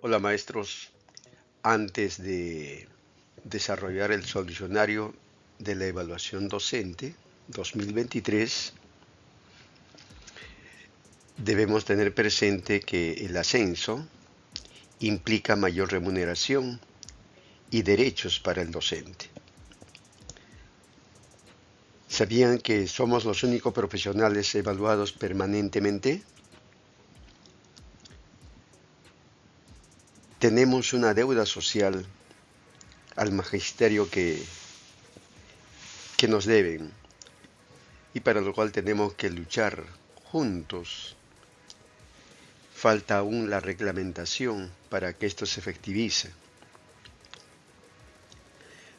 Hola maestros, antes de desarrollar el solucionario de la evaluación docente 2023, debemos tener presente que el ascenso implica mayor remuneración y derechos para el docente. ¿Sabían que somos los únicos profesionales evaluados permanentemente? Tenemos una deuda social al magisterio que nos deben y para lo cual tenemos que luchar juntos. Falta aún la reglamentación para que esto se efectivice.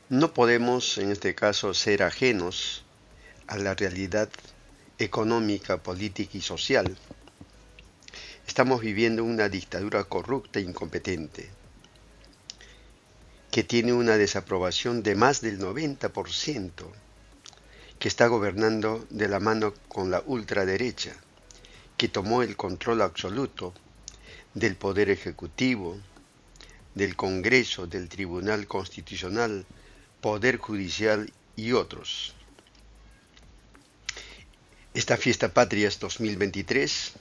No podemos, en este caso, ser ajenos a la realidad económica, política y social. Estamos viviendo una dictadura corrupta e incompetente, que tiene una desaprobación de más del 90%, que está gobernando de la mano con la ultraderecha, que tomó el control absoluto del Poder Ejecutivo, del Congreso, del Tribunal Constitucional, Poder Judicial y otros. Esta fiesta patrias 2023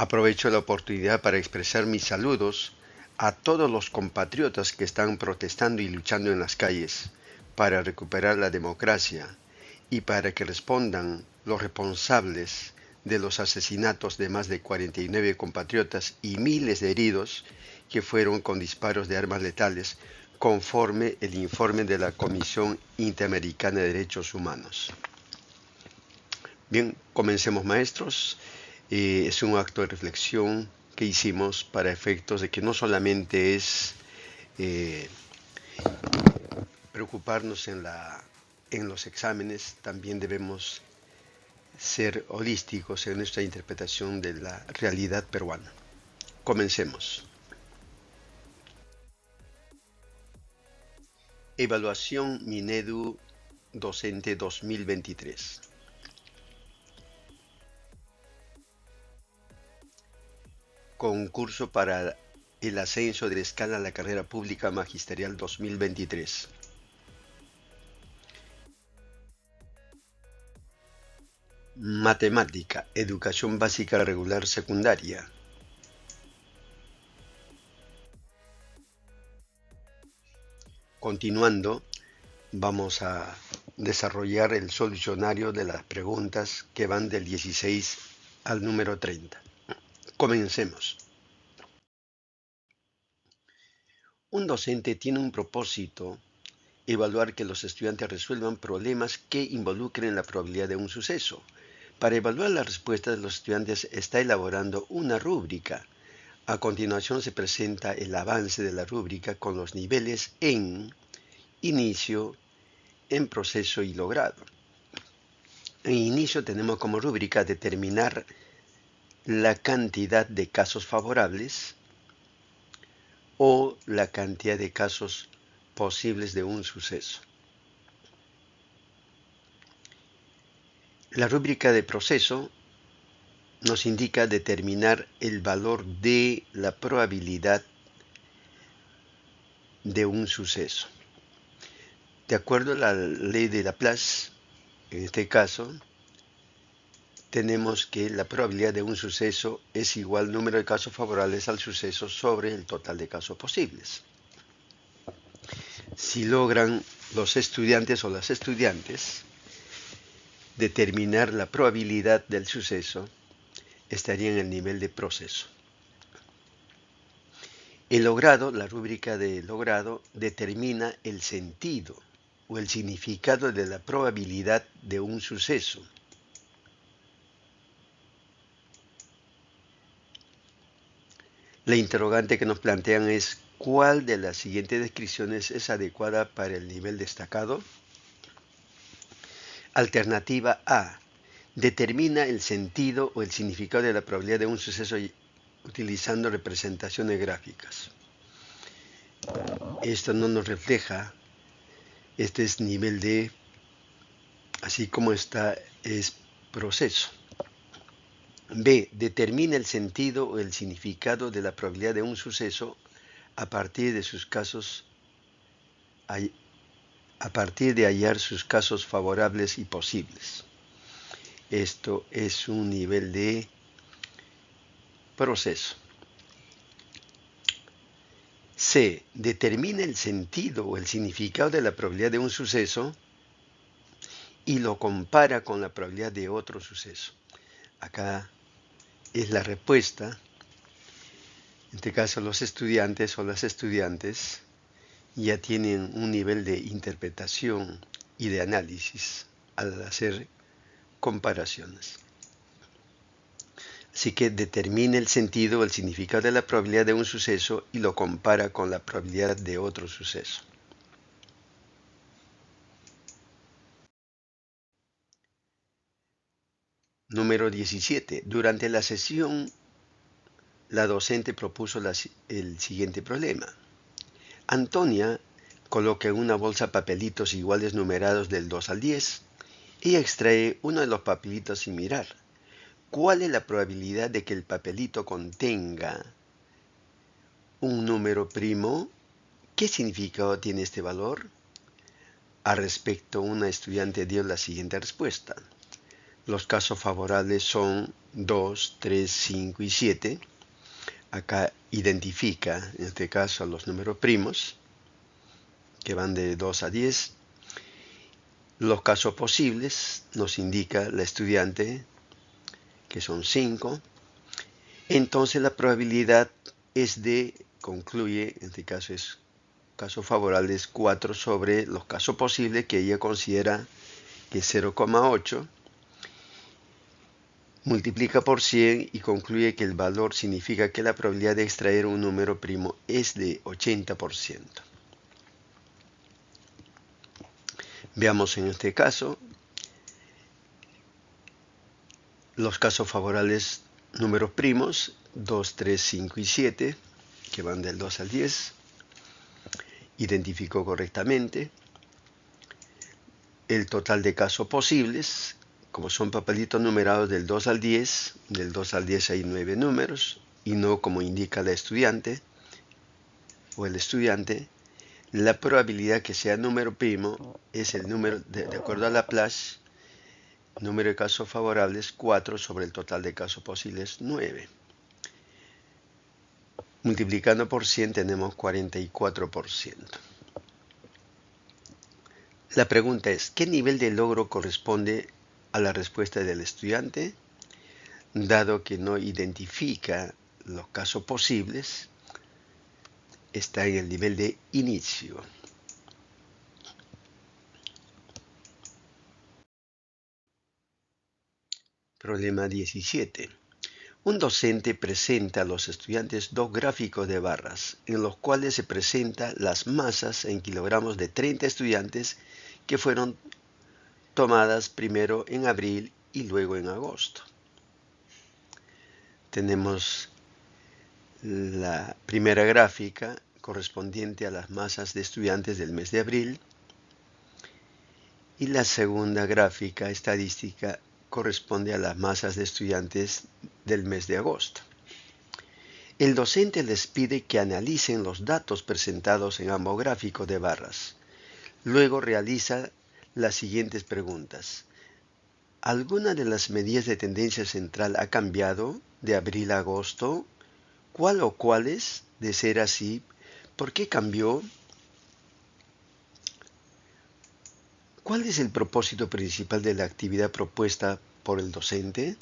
aprovecho la oportunidad para expresar mis saludos a todos los compatriotas que están protestando y luchando en las calles para recuperar la democracia y para que respondan los responsables de los asesinatos de más de 49 compatriotas y miles de heridos que fueron con disparos de armas letales, conforme el informe de la Comisión Interamericana de Derechos Humanos. Bien, comencemos maestros. Es un acto de reflexión que hicimos para efectos de que no solamente es eh, preocuparnos en los exámenes, también debemos ser holísticos en nuestra interpretación de la realidad peruana. Comencemos. Evaluación Minedu Docente 2023. Concurso para el ascenso de la escala a la carrera pública magisterial 2023. Matemática, educación básica regular secundaria. Continuando, vamos a desarrollar el solucionario de las preguntas que van del 16 al número 30. Comencemos. Un docente tiene un propósito: evaluar que los estudiantes resuelvan problemas que involucren la probabilidad de un suceso. Para evaluar la respuesta de los estudiantes está elaborando una rúbrica. A continuación se presenta el avance de la rúbrica con los niveles en inicio, en proceso y logrado. En inicio tenemos como rúbrica determinar la cantidad de casos favorables o la cantidad de casos posibles de un suceso. La rúbrica de proceso nos indica determinar el valor de la probabilidad de un suceso. De acuerdo a la ley de Laplace, en este caso, tenemos que la probabilidad de un suceso es igual al número de casos favorables al suceso sobre el total de casos posibles. Si logran los estudiantes o las estudiantes determinar la probabilidad del suceso, estaría en el nivel de proceso. El logrado, la rúbrica de logrado, determina el sentido o el significado de la probabilidad de un suceso. La interrogante que nos plantean es: ¿cuál de las siguientes descripciones es adecuada para el nivel destacado? Alternativa A: determina el sentido o el significado de la probabilidad de un suceso utilizando representaciones gráficas. Esto no nos refleja, este es nivel D, así como esta es proceso. B. Determina el sentido o el significado de la probabilidad de un suceso a partir de hallar sus casos favorables y posibles. Esto es un nivel de proceso. C. Determina el sentido o el significado de la probabilidad de un suceso y lo compara con la probabilidad de otro suceso. Acá es la respuesta. En este caso, los estudiantes o las estudiantes ya tienen un nivel de interpretación y de análisis al hacer comparaciones. Así que determina el sentido o el significado de la probabilidad de un suceso y lo compara con la probabilidad de otro suceso. Número 17. Durante la sesión, la docente propuso el siguiente problema. Antonia coloca en una bolsa papelitos iguales numerados del 2 al 10 y extrae uno de los papelitos sin mirar. ¿Cuál es la probabilidad de que el papelito contenga un número primo? ¿Qué significado tiene este valor? Al respecto, una estudiante dio la siguiente respuesta. Los casos favorables son 2, 3, 5 y 7. Acá identifica, en este caso, los números primos, que van de 2 a 10. Los casos posibles nos indica la estudiante, que son 5. Entonces la probabilidad es concluye, en este caso es casos favorables 4 sobre los casos posibles que ella considera que es 0,8. Multiplica por 100 y concluye que el valor significa que la probabilidad de extraer un número primo es de 80%. Veamos en este caso los casos favorables números primos 2, 3, 5 y 7, que van del 2 al 10. Identificó correctamente el total de casos posibles. Como son papelitos numerados del 2 al 10, del 2 al 10 hay 9 números y no como indica la estudiante o el estudiante, la probabilidad que sea número primo es el número, de acuerdo a Laplace, número de casos favorables 4 sobre el total de casos posibles 9. Multiplicando por 100 tenemos 44%. La pregunta es, ¿qué nivel de logro corresponde a la respuesta del estudiante? Dado que no identifica los casos posibles, está en el nivel de inicio. Problema 17. Un docente presenta a los estudiantes dos gráficos de barras, en los cuales se presentan las masas en kilogramos de 30 estudiantes que fueron tomadas primero en abril y luego en agosto. Tenemos la primera gráfica correspondiente a las masas de estudiantes del mes de abril y la segunda gráfica estadística corresponde a las masas de estudiantes del mes de agosto. El docente les pide que analicen los datos presentados en ambos gráficos de barras. Luego realiza las siguientes preguntas. ¿Alguna de las medidas de tendencia central ha cambiado de abril a agosto? ¿Cuál o cuáles? De ser así, ¿por qué cambió? ¿Cuál es el propósito principal de la actividad propuesta por el docente?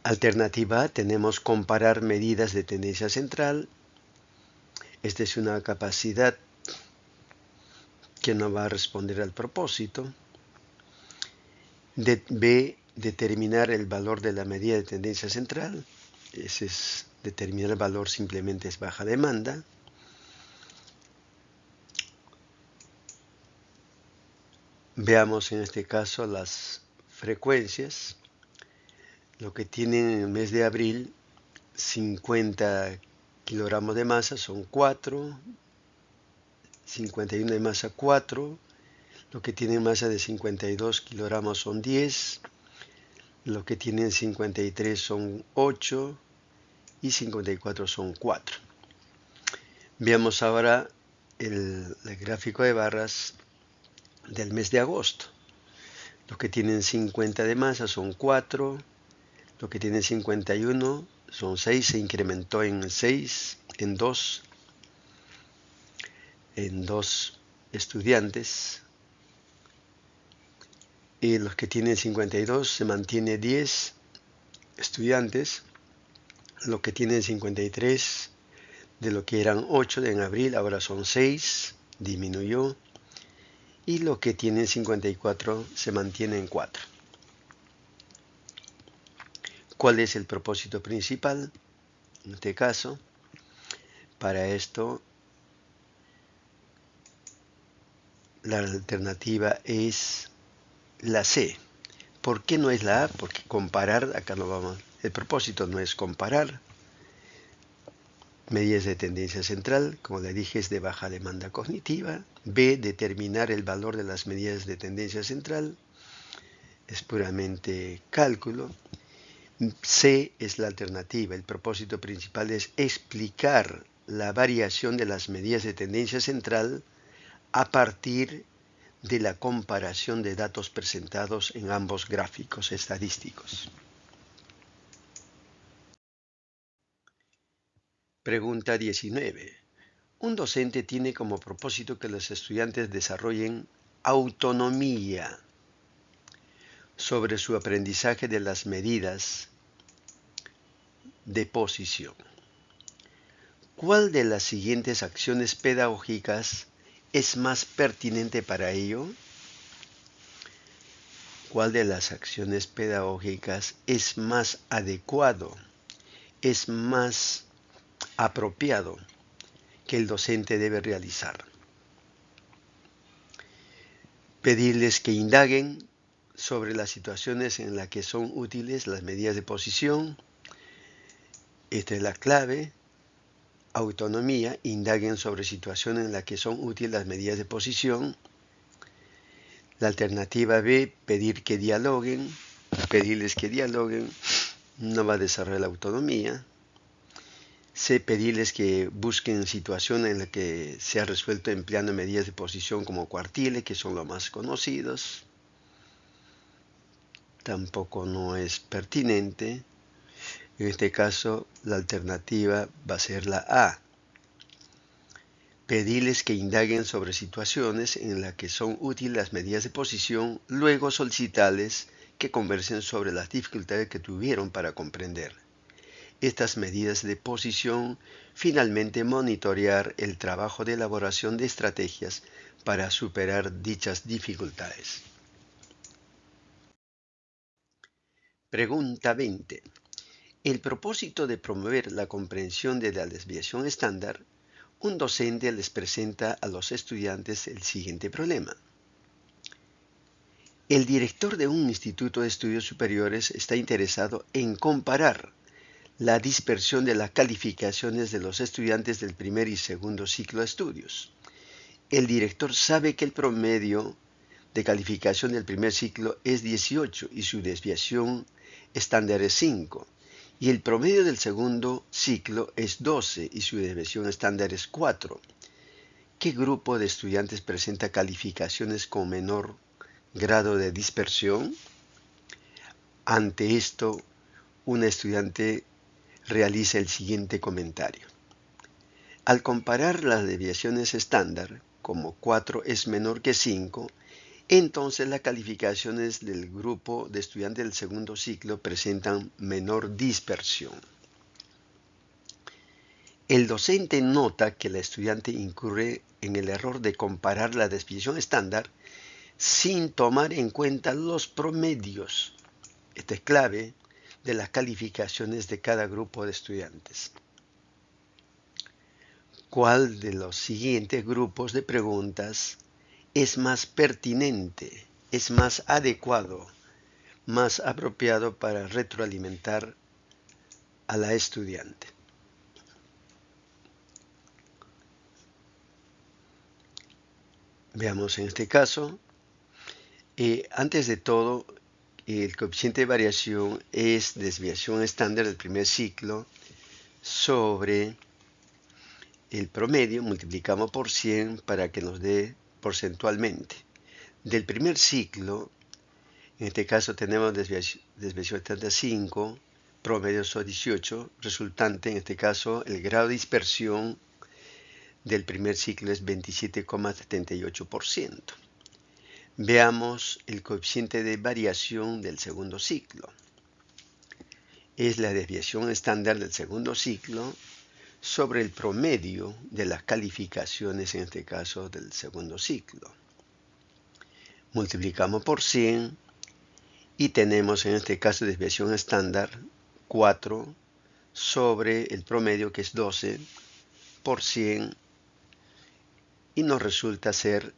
Alternativa A, tenemos comparar medidas de tendencia central. Esta es una capacidad que no va a responder al propósito. B, determinar el valor de la medida de tendencia central. Ese es determinar el valor, simplemente es baja demanda. Veamos en este caso las frecuencias. Lo que tienen en el mes de abril, 50 kilogramos de masa son 4, 51 de masa 4, Los que tienen masa de 52 kilogramos son 10, los que tienen 53 son 8 y 54 son 4. Veamos ahora el gráfico de barras del mes de agosto. Los que tienen 50 de masa son 4, los que tienen 51 son 6, se incrementó en 6, en 2 estudiantes. Y los que tienen 52 se mantiene 10 estudiantes. Los que tienen 53, de lo que eran 8 en abril, ahora son 6, disminuyó. Y los que tienen 54 se mantienen 4. ¿Cuál es el propósito principal? En este caso, para esto, la alternativa es la C. ¿Por qué no es la A? Porque comparar, acá no vamos, el propósito no es comparar. Medidas de tendencia central, como le dije, es de baja demanda cognitiva. B, determinar el valor de las medidas de tendencia central, es puramente cálculo. C es la alternativa, el propósito principal es explicar la variación de las medidas de tendencia central a partir de la comparación de datos presentados en ambos gráficos estadísticos. Pregunta 19. Un docente tiene como propósito que los estudiantes desarrollen autonomía sobre su aprendizaje de las medidas de posición. ¿Cuál de las siguientes acciones pedagógicas es más pertinente para ello? ¿Cuál de las acciones pedagógicas es más adecuado, es más apropiado que el docente debe realizar? Pedirles que indaguen sobre las situaciones en las que son útiles las medidas de posición. Esta es la clave. Autonomía, indaguen sobre situaciones en las que son útiles las medidas de posición. La alternativa B, pedirles que dialoguen, no va a desarrollar la autonomía. C, pedirles que busquen situaciones en las que se ha resuelto empleando medidas de posición como cuartiles, que son los más conocidos. Tampoco no es pertinente. En este caso, la alternativa va a ser la A. Pedirles que indaguen sobre situaciones en las que son útiles las medidas de posición, luego solicitarles que conversen sobre las dificultades que tuvieron para comprender estas medidas de posición, finalmente monitorear el trabajo de elaboración de estrategias para superar dichas dificultades. Pregunta 20. El propósito de promover la comprensión de la desviación estándar, un docente les presenta a los estudiantes el siguiente problema. El director de un instituto de estudios superiores está interesado en comparar la dispersión de las calificaciones de los estudiantes del primer y segundo ciclo de estudios. El director sabe que el promedio de calificación del primer ciclo es 18 y su desviación estándar es 5. Y el promedio del segundo ciclo es 12 y su desviación estándar es 4. ¿Qué grupo de estudiantes presenta calificaciones con menor grado de dispersión? Ante esto, un estudiante realiza el siguiente comentario. Al comparar las desviaciones estándar, como 4 es menor que 5, entonces las calificaciones del grupo de estudiantes del segundo ciclo presentan menor dispersión. El docente nota que el estudiante incurre en el error de comparar la desviación estándar sin tomar en cuenta los promedios, esta es clave, de las calificaciones de cada grupo de estudiantes. ¿Cuál de los siguientes grupos de preguntas es más pertinente, es más adecuado, más apropiado para retroalimentar a la estudiante? Veamos en este caso, Antes de todo, el coeficiente de variación es desviación estándar del primer ciclo sobre el promedio, multiplicamos por 100 para que nos dé porcentualmente. Del primer ciclo, en este caso tenemos desviación estándar 5, promedio son 18, resultante, en este caso, el grado de dispersión del primer ciclo es 27,78%. Veamos el coeficiente de variación del segundo ciclo. Es la desviación estándar del segundo ciclo sobre el promedio de las calificaciones, en este caso del segundo ciclo. Multiplicamos por 100 y tenemos en este caso desviación estándar 4 sobre el promedio, que es 12 por 100, y nos resulta ser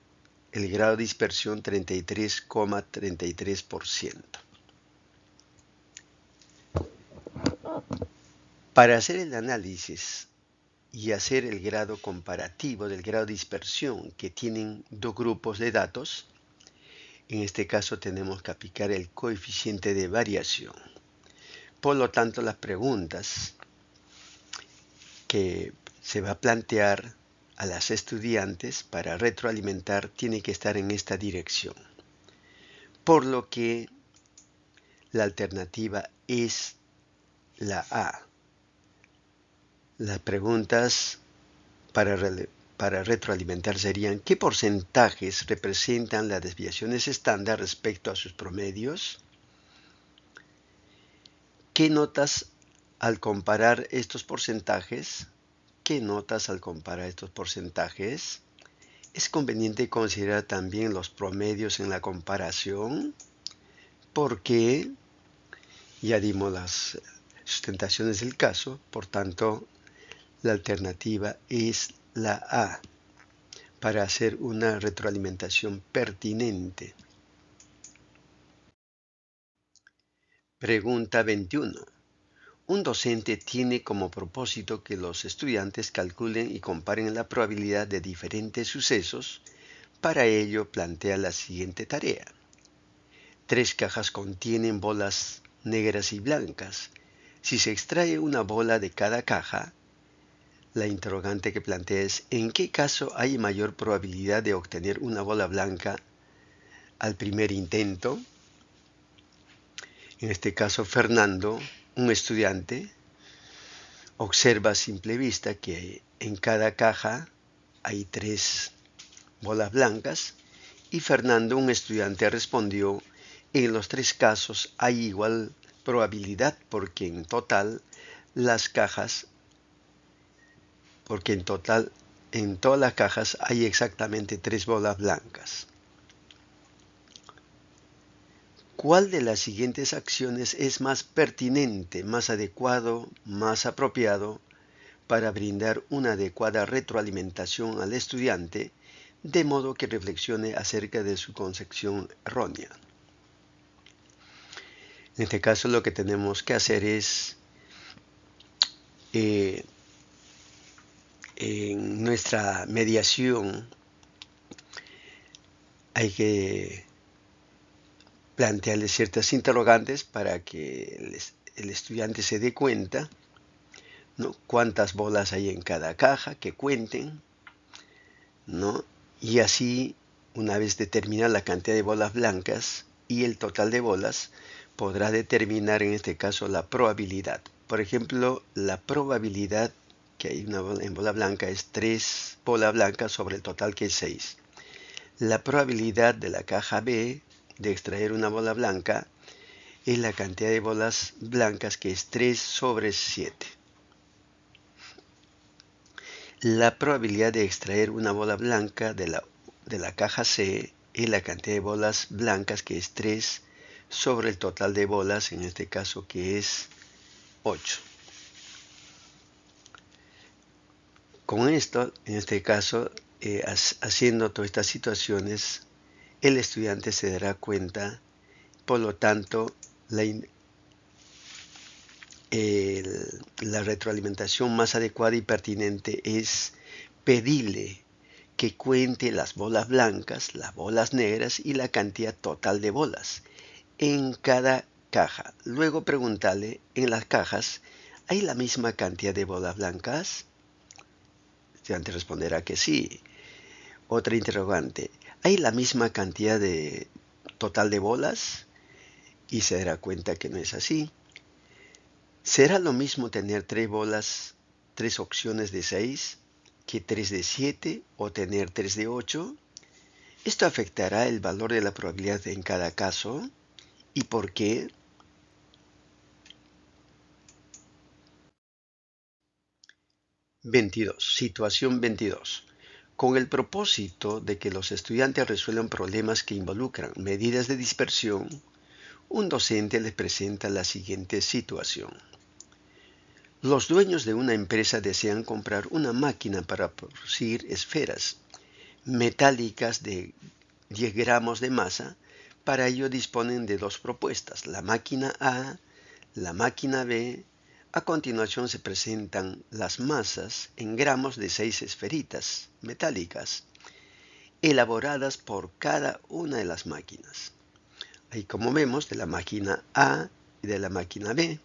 el grado de dispersión 33,33%. Para hacer el análisis y hacer el grado comparativo del grado de dispersión que tienen dos grupos de datos, en este caso tenemos que aplicar el coeficiente de variación. Por lo tanto, las preguntas que se va a plantear a las estudiantes para retroalimentar tienen que estar en esta dirección. Por lo que la alternativa es la A. Las preguntas para retroalimentar serían: ¿qué porcentajes representan las desviaciones estándar respecto a sus promedios? ¿Qué notas al comparar estos porcentajes? ¿Qué notas al comparar estos porcentajes? ¿Es conveniente considerar también los promedios en la comparación? Porque ya dimos las sustentaciones del caso, por tanto, la alternativa es la A, para hacer una retroalimentación pertinente. Pregunta 21. Un docente tiene como propósito que los estudiantes calculen y comparen la probabilidad de diferentes sucesos. Para ello plantea la siguiente tarea. 3 cajas contienen bolas negras y blancas. Si se extrae una bola de cada caja, la interrogante que plantea es: ¿en qué caso hay mayor probabilidad de obtener una bola blanca al primer intento? En este caso, Fernando, un estudiante, observa a simple vista que en cada caja hay 3 bolas blancas, y Fernando, un estudiante, respondió: en los 3 casos hay igual probabilidad porque en total en todas las cajas hay exactamente 3 bolas blancas. ¿Cuál de las siguientes acciones es más pertinente, más adecuado, más apropiado para brindar una adecuada retroalimentación al estudiante, de modo que reflexione acerca de su concepción errónea? En este caso, lo que tenemos que hacer es, en nuestra mediación, hay que plantearle ciertas interrogantes para que el estudiante se dé cuenta, ¿no?, cuántas bolas hay en cada caja, que cuenten, ¿no? Y así, una vez determinada la cantidad de bolas blancas y el total de bolas, podrá determinar en este caso la probabilidad. Por ejemplo, la probabilidad que hay en bola blanca es 3 bolas blancas sobre el total, que es 6. La probabilidad de la caja B de extraer una bola blanca es la cantidad de bolas blancas, que es 3 sobre 7. La probabilidad de extraer una bola blanca de la caja C es la cantidad de bolas blancas, que es 3 sobre el total de bolas, en este caso, que es 8. Con esto, en este caso, haciendo todas estas situaciones, el estudiante se dará cuenta. Por lo tanto, la retroalimentación más adecuada y pertinente es pedirle que cuente las bolas blancas, las bolas negras y la cantidad total de bolas en cada caja. Luego preguntarle, en las cajas, ¿hay la misma cantidad de bolas blancas? Estudiante responderá que sí. Otra interrogante, ¿hay la misma cantidad de total de bolas? Y se dará cuenta que no es así. ¿Será lo mismo tener 3 bolas, 3 opciones de 6, que 3 de 7 o tener 3 de 8? Esto afectará el valor de la probabilidad en cada caso. ¿Y por qué? Situación 22. Con el propósito de que los estudiantes resuelvan problemas que involucran medidas de dispersión, un docente les presenta la siguiente situación. Los dueños de una empresa desean comprar una máquina para producir esferas metálicas de 10 gramos de masa. Para ello disponen de 2 propuestas, la máquina A, la máquina B. A continuación se presentan las masas en gramos de 6 esferitas metálicas, elaboradas por cada una de las máquinas. Ahí, como vemos, de la máquina A y de la máquina B.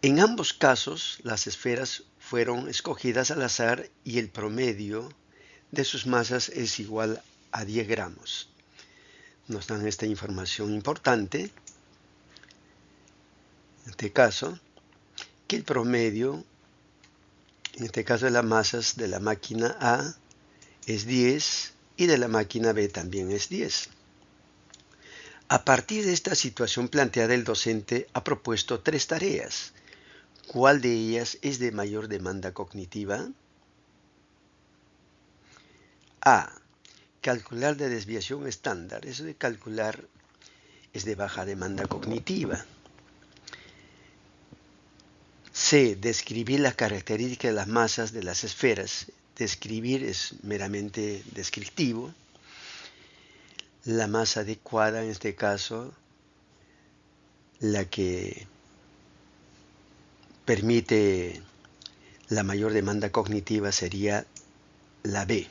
En ambos casos, las esferas fueron escogidas al azar y el promedio de sus masas es igual a 10 gramos. Nos dan esta información importante, en este caso, que el promedio, en este caso de las masas de la máquina A, es 10 y de la máquina B también es 10. A partir de esta situación planteada, el docente ha propuesto 3 tareas. ¿Cuál de ellas es de mayor demanda cognitiva? A. Calcular la desviación estándar. Eso de calcular es de baja demanda cognitiva. C. Describir las características de las masas de las esferas. Describir es meramente descriptivo. La masa adecuada, en este caso, la que permite la mayor demanda cognitiva, sería la B.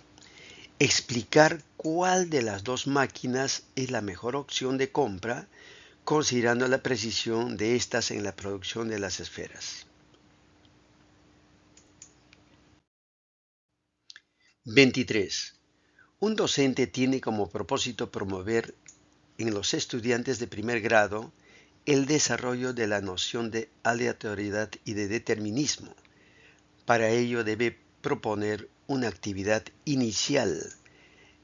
Explicar cuál de las 2 máquinas es la mejor opción de compra, considerando la precisión de estas en la producción de las esferas. 23. Un docente tiene como propósito promover en los estudiantes de primer grado el desarrollo de la noción de aleatoriedad y de determinismo. Para ello debe proponer una actividad inicial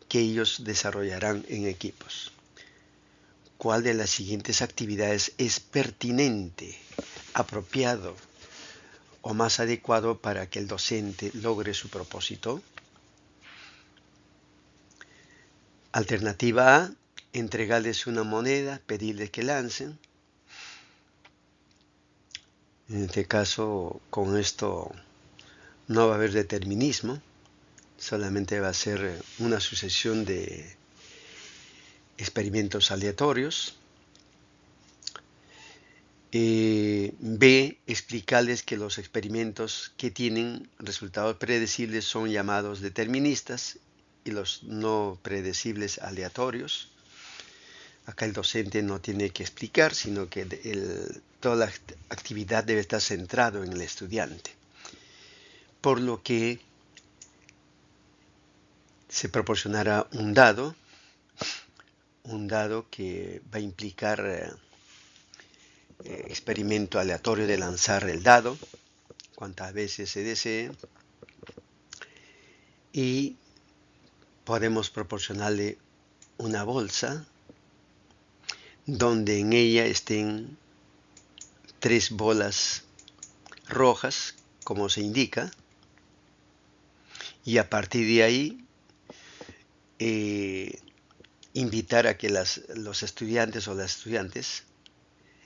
que ellos desarrollarán en equipos. ¿Cuál de las siguientes actividades es pertinente, apropiado o más adecuado para que el docente logre su propósito? Alternativa A, entregarles una moneda, pedirles que lancen. En este caso, con esto no va a haber determinismo, solamente va a ser una sucesión de experimentos aleatorios. B, explicarles que los experimentos que tienen resultados predecibles son llamados deterministas y los no predecibles aleatorios. Acá el docente no tiene que explicar, sino que toda la actividad debe estar centrado en el estudiante. Por lo que se proporcionará un dado que va a implicar experimento aleatorio de lanzar el dado, cuantas veces se desee, y podemos proporcionarle una bolsa donde en ella estén 3 bolas rojas, como se indica, y a partir de ahí invitar a que los estudiantes o las estudiantes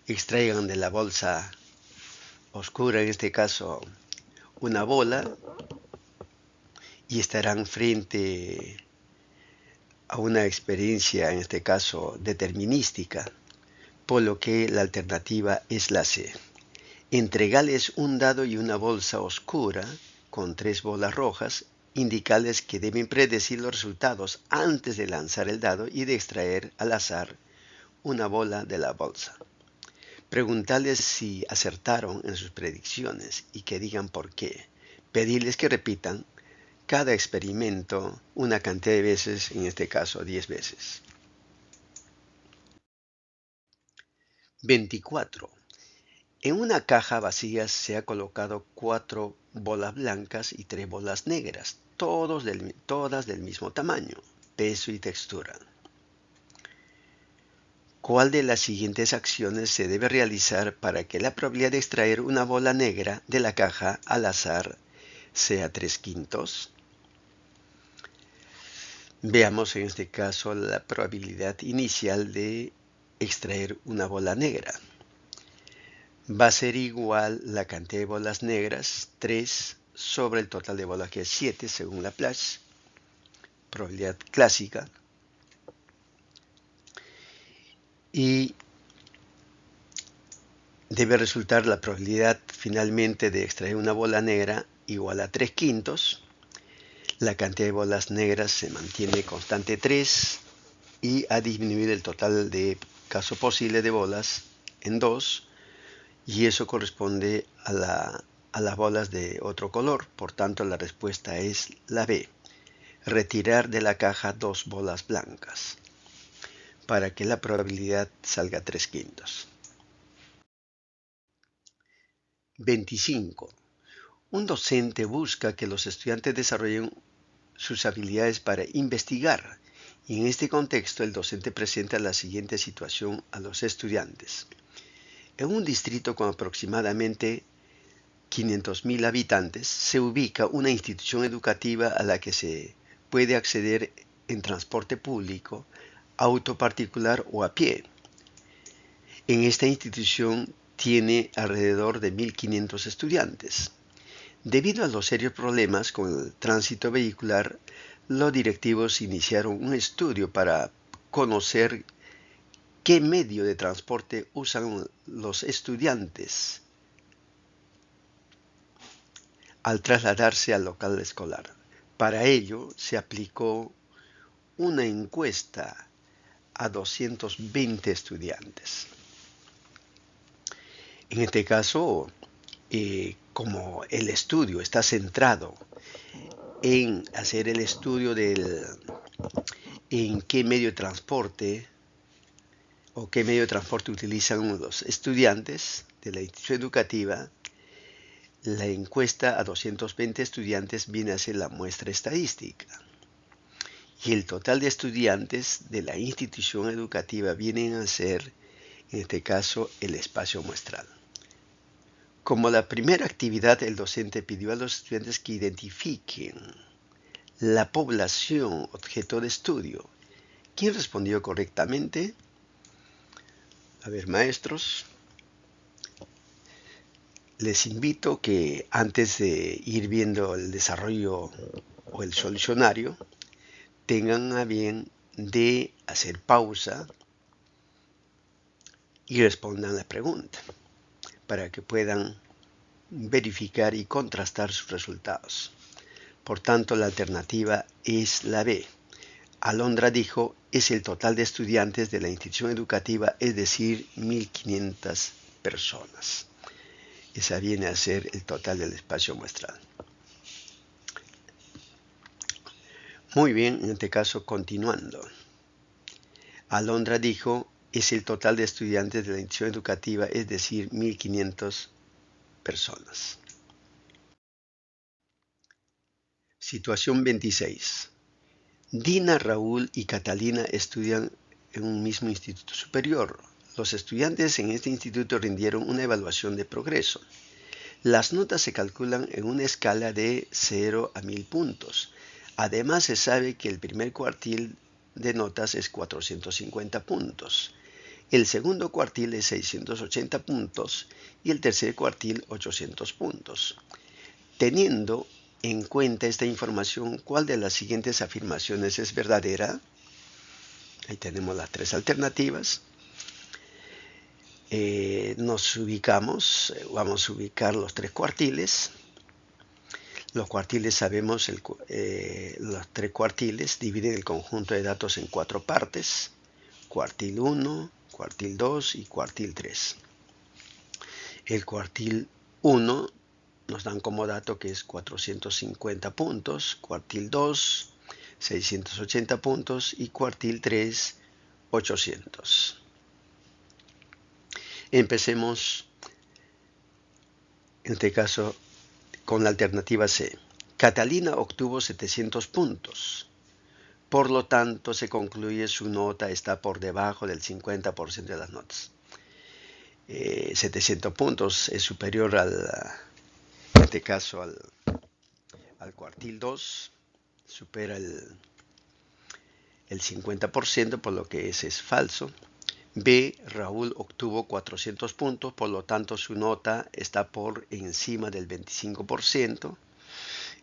extraigan de la bolsa oscura, en este caso, una bola, y estarán frente a una experiencia, en este caso, determinística, por lo que la alternativa es la C. Entregarles un dado y una bolsa oscura con 3 bolas rojas indicarles que deben predecir los resultados antes de lanzar el dado y de extraer al azar una bola de la bolsa. Preguntarles si acertaron en sus predicciones y que digan por qué. Pedirles que repitan cada experimento una cantidad de veces, en este caso 10 veces. 24. En una caja vacía se ha colocado 4 bolas blancas y 3 bolas negras, todas del mismo tamaño, peso y textura. ¿Cuál de las siguientes acciones se debe realizar para que la probabilidad de extraer una bola negra de la caja al azar sea 3/5? Veamos en este caso la probabilidad inicial de extraer una bola negra. Va a ser igual la cantidad de bolas negras, 3, sobre el total de bolas, que es 7, según Laplace. Probabilidad clásica. Y debe resultar la probabilidad finalmente de extraer una bola negra igual a 3/5. La cantidad de bolas negras se mantiene constante 3 y ha disminuido el total de caso posible de bolas en 2, y eso corresponde a las bolas de otro color. Por tanto, la respuesta es la B. Retirar de la caja 2 bolas blancas para que la probabilidad salga 3/5. 25. Un docente busca que los estudiantes desarrollen sus habilidades para investigar, y en este contexto el docente presenta la siguiente situación a los estudiantes. En un distrito con aproximadamente 500.000 habitantes se ubica una institución educativa a la que se puede acceder en transporte público, auto particular o a pie. En esta institución tiene alrededor de 1.500 estudiantes. Debido a los serios problemas con el tránsito vehicular, los directivos iniciaron un estudio para conocer qué medio de transporte usan los estudiantes al trasladarse al local escolar. Para ello se aplicó una encuesta a 220 estudiantes. En este caso, como el estudio está centrado en hacer el estudio en qué medio de transporte o qué medio de transporte utilizan los estudiantes de la institución educativa, la encuesta a 220 estudiantes viene a ser la muestra estadística. Y el total de estudiantes de la institución educativa vienen a ser, en este caso, el espacio muestral. Como la primera actividad, el docente pidió a los estudiantes que identifiquen la población objeto de estudio. ¿Quién respondió correctamente? A ver, maestros, les invito que antes de ir viendo el desarrollo o el solucionario, tengan a bien de hacer pausa y respondan la pregunta para que puedan verificar y contrastar sus resultados. Por tanto, la alternativa es la B. Alondra dijo, es el total de estudiantes de la institución educativa, es decir, 1.500 personas. Esa viene a ser el total del espacio muestral. Muy bien, en este caso, continuando. Alondra dijo, es el total de estudiantes de la institución educativa, es decir, 1.500 personas. Situación 26. Dina, Raúl y Catalina estudian en un mismo instituto superior. Los estudiantes en este instituto rindieron una evaluación de progreso. Las notas se calculan en una escala de 0 a 1.000 puntos. Además, se sabe que el primer cuartil de notas es 450 puntos. El segundo cuartil es 680 puntos y el tercer cuartil 800 puntos. Teniendo en cuenta esta información, ¿cuál de las siguientes afirmaciones es verdadera? Ahí tenemos las tres alternativas. Nos ubicamos, vamos a ubicar los tres cuartiles. Los cuartiles sabemos, los 3 cuartiles dividen el conjunto de datos en 4 partes: cuartil 1, cuartil 2 y cuartil 3. El cuartil 1 nos dan como dato que es 450 puntos, cuartil 2, 680 puntos y cuartil 3, 800. Empecemos, en este caso, con la alternativa C. Catalina obtuvo 700 puntos. Por lo tanto, se concluye su nota está por debajo del 50% de las notas. 700 puntos es superior en este caso al cuartil 2, supera el 50%, por lo que ese es falso. B, Raúl obtuvo 400 puntos, por lo tanto su nota está por encima del 25%.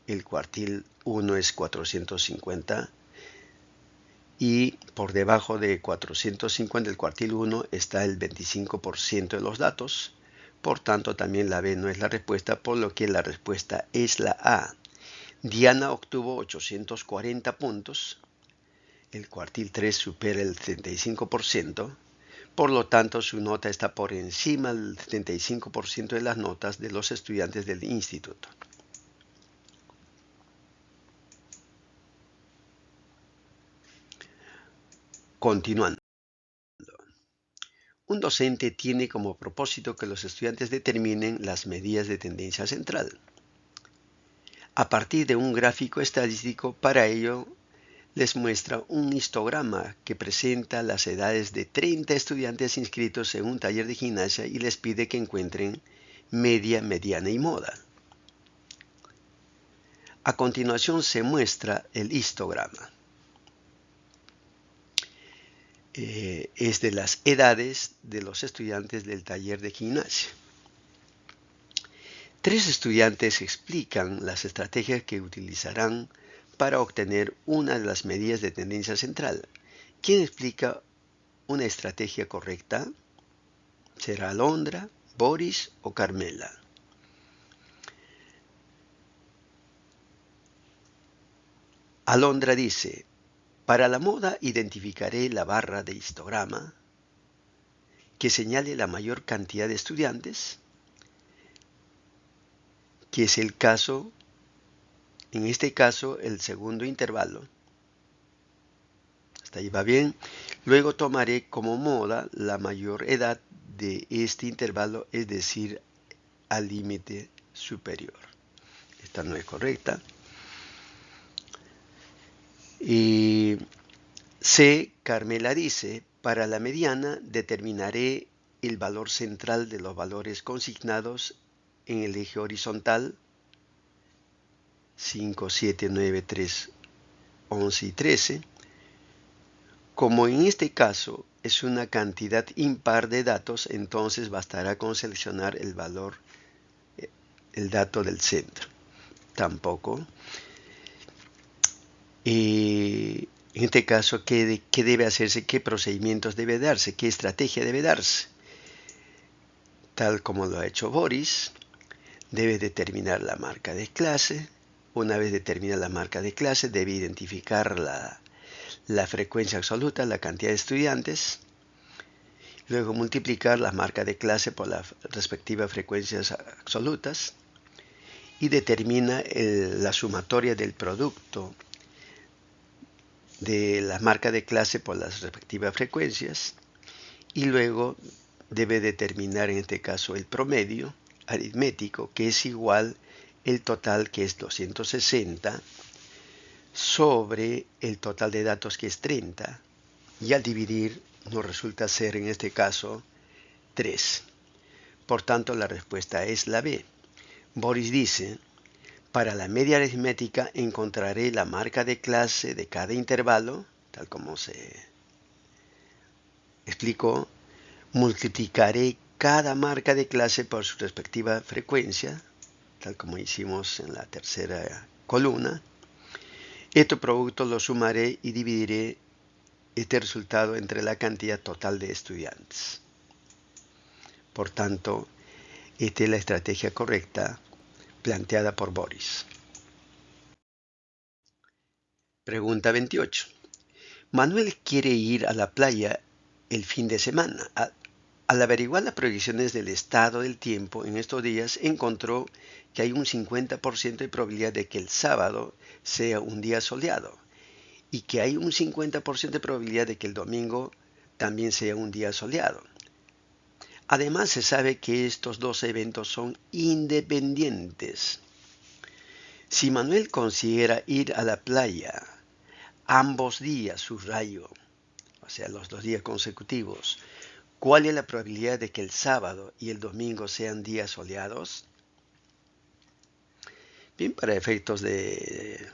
El cuartil 1 es 450 y por debajo de 450 el cuartil 1 está el 25% de los datos. Por tanto, también la B no es la respuesta, por lo que la respuesta es la A. Diana obtuvo 840 puntos. El cuartil 3 supera el 75%. Por lo tanto, su nota está por encima del 75% de las notas de los estudiantes del instituto. Continuando. Un docente tiene como propósito que los estudiantes determinen las medidas de tendencia central. A partir de un gráfico estadístico, para ello les muestra un histograma que presenta las edades de 30 estudiantes inscritos en un taller de gimnasia y les pide que encuentren media, mediana y moda. A continuación se muestra el histograma. Es de las edades de los estudiantes del taller de gimnasia. 3 estudiantes explican las estrategias que utilizarán para obtener una de las medidas de tendencia central. ¿Quién explica una estrategia correcta? ¿Será Alondra, Boris o Carmela? Alondra dice: para la moda identificaré la barra de histograma que señale la mayor cantidad de estudiantes, que es el caso, en este caso, el segundo intervalo. Hasta ahí va bien. Luego tomaré como moda la mayor edad de este intervalo, es decir, al límite superior. Esta no es correcta. Y C, Carmela dice: para la mediana determinaré el valor central de los valores consignados en el eje horizontal 5, 7, 9, 3, 11 y 13. Como en este caso es una cantidad impar de datos, entonces bastará con seleccionar el valor, el dato del centro. Tampoco. En este caso, ¿qué debe hacerse? ¿Qué procedimientos debe darse? ¿Qué estrategia debe darse? Tal como lo ha hecho Boris, debe determinar la marca de clase. Una vez determinada la marca de clase, debe identificar la frecuencia absoluta, la cantidad de estudiantes. Luego multiplicar la marca de clase por las respectivas frecuencias absolutas. Y determina la sumatoria del producto de la marca de clase por las respectivas frecuencias. Y luego debe determinar en este caso el promedio aritmético, que es igual el total, que es 260, sobre el total de datos, que es 30, y al dividir nos resulta ser en este caso 3. Por tanto, la respuesta es la B. Boris dice: para la media aritmética encontraré la marca de clase de cada intervalo, tal como se explicó. Multiplicaré cada marca de clase por su respectiva frecuencia, tal como hicimos en la tercera columna. Este producto lo sumaré y dividiré este resultado entre la cantidad total de estudiantes. Por tanto, esta es la estrategia correcta planteada por Boris. Pregunta 28. Manuel quiere ir a la playa el fin de semana. Al averiguar las proyecciones del estado del tiempo en estos días, encontró que hay un 50% de probabilidad de que el sábado sea un día soleado y que hay un 50% de probabilidad de que el domingo también sea un día soleado. Además, se sabe que estos dos eventos son independientes. Si Manuel considera ir a la playa ambos días, subrayo, o sea, los 2 días consecutivos, ¿cuál es la probabilidad de que el sábado y el domingo sean días soleados? Bien, para efectos de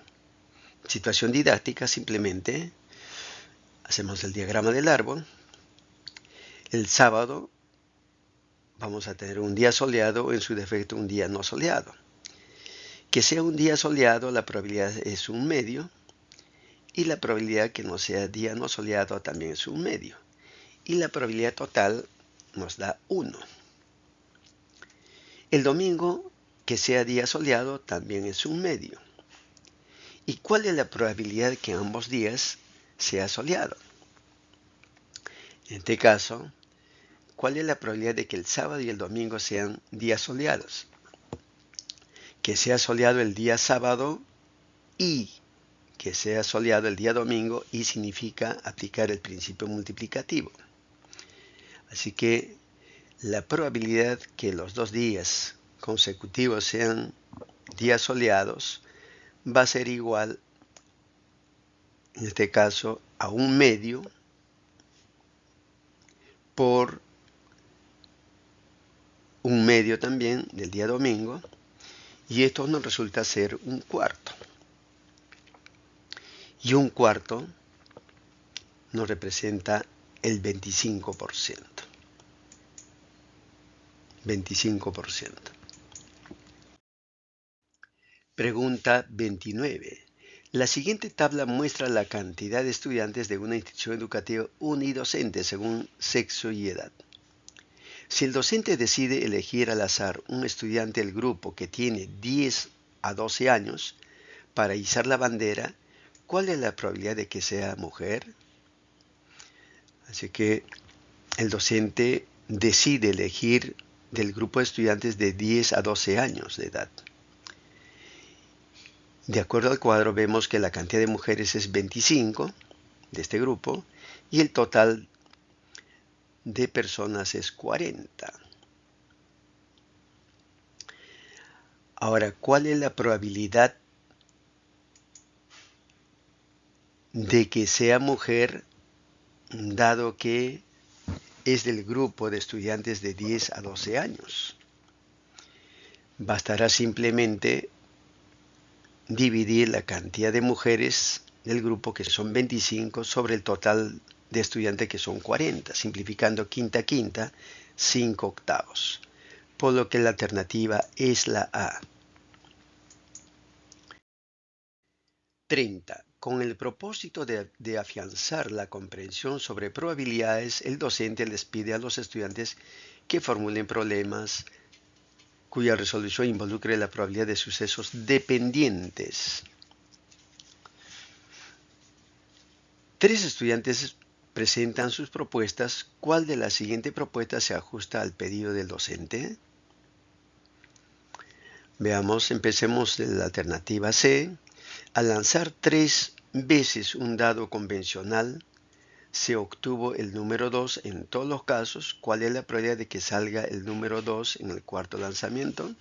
situación didáctica, simplemente hacemos el diagrama del árbol. El sábado vamos a tener un día soleado o en su defecto un día no soleado. Que sea un día soleado, la probabilidad es un medio, y la probabilidad que no sea día no soleado también es un medio. Y la probabilidad total nos da 1. El domingo, que sea día soleado, también es un medio. ¿Y cuál es la probabilidad que ambos días sea soleado? En este caso, ¿cuál es la probabilidad de que el sábado y el domingo sean días soleados? Que sea soleado el día sábado y que sea soleado el día domingo, y significa aplicar el principio multiplicativo. Así que la probabilidad que los 2 días consecutivos sean días soleados va a ser igual, en este caso, a un medio por un medio también del día domingo, y esto nos resulta ser un cuarto. Y un cuarto nos representa el 25%. 25%. Pregunta 29. La siguiente tabla muestra la cantidad de estudiantes de una institución educativa unidocente según sexo y edad. Si el docente decide elegir al azar un estudiante del grupo que tiene 10 a 12 años para izar la bandera, ¿cuál es la probabilidad de que sea mujer? Así que el docente decide elegir del grupo de estudiantes de 10 a 12 años de edad. De acuerdo al cuadro vemos que la cantidad de mujeres es 25 de este grupo y el total de personas es 40. Ahora, ¿cuál es la probabilidad de que sea mujer dado que es del grupo de estudiantes de 10 a 12 años? Bastará simplemente dividir la cantidad de mujeres del grupo, que son 25, sobre el total de estudiantes, que son 40, simplificando quinta quinta, 5 octavos. Por lo que la alternativa es la A. 30. Con el propósito de afianzar la comprensión sobre probabilidades, el docente les pide a los estudiantes que formulen problemas cuya resolución involucre la probabilidad de sucesos dependientes. 3 estudiantes presentan sus propuestas. ¿Cuál de las siguientes propuestas se ajusta al pedido del docente? Veamos, empecemos de la alternativa C. Al lanzar 3 veces un dado convencional, se obtuvo el número 2 en todos los casos. ¿Cuál es la probabilidad de que salga el número 2 en el cuarto lanzamiento?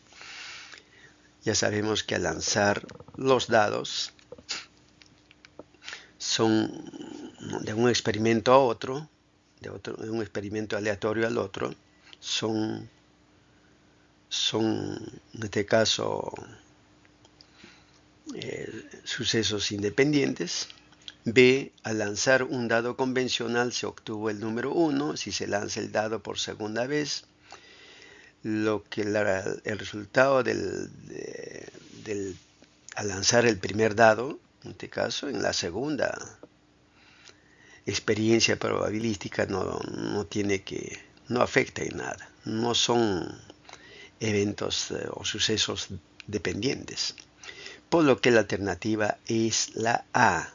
Ya sabemos que al lanzar los dados son de un experimento a otro, de un experimento aleatorio al otro, son en este caso sucesos independientes. B, al lanzar un dado convencional se obtuvo el número 1. Si se lanza el dado por segunda vez, el resultado al lanzar el primer dado, en este caso, en la segunda experiencia probabilística no afecta en nada. No son eventos o sucesos dependientes. Por lo que la alternativa es la A.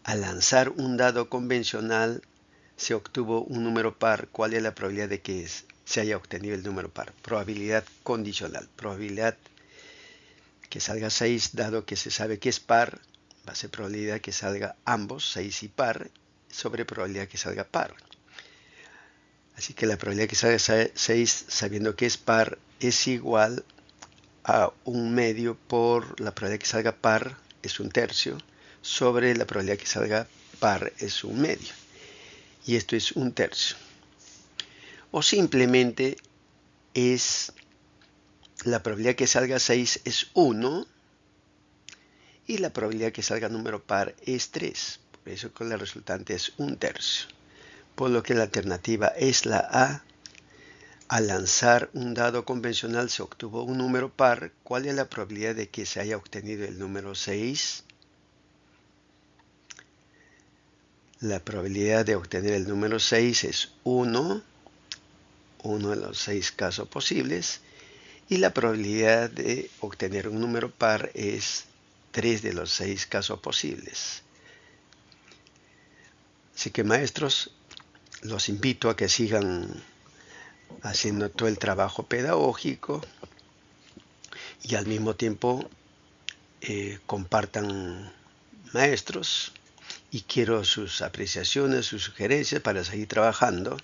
Al lanzar un dado convencional se obtuvo un número par. ¿Cuál es la probabilidad de que se haya obtenido el número par? Probabilidad condicional. Probabilidad que salga 6, dado que se sabe que es par, va a ser probabilidad que salga ambos, 6 y par, sobre probabilidad que salga par. Así que la probabilidad que salga 6, sabiendo que es par, es igual a un medio por la probabilidad que salga par, es un tercio, sobre la probabilidad que salga par, es un medio. Y esto es un tercio. O simplemente es la probabilidad que salga 6 es 1 y la probabilidad que salga número par es 3. Por eso que la resultante es un tercio. Por lo que la alternativa es la A. Al lanzar un dado convencional se obtuvo un número par. ¿Cuál es la probabilidad de que se haya obtenido el número 6? La probabilidad de obtener el número 6 es 1 de los 6 casos posibles. Y la probabilidad de obtener un número par es 3 de los 6 casos posibles. Así que maestros, los invito a que sigan haciendo todo el trabajo pedagógico y al mismo tiempo compartan maestros, y quiero sus apreciaciones, sus sugerencias para seguir trabajando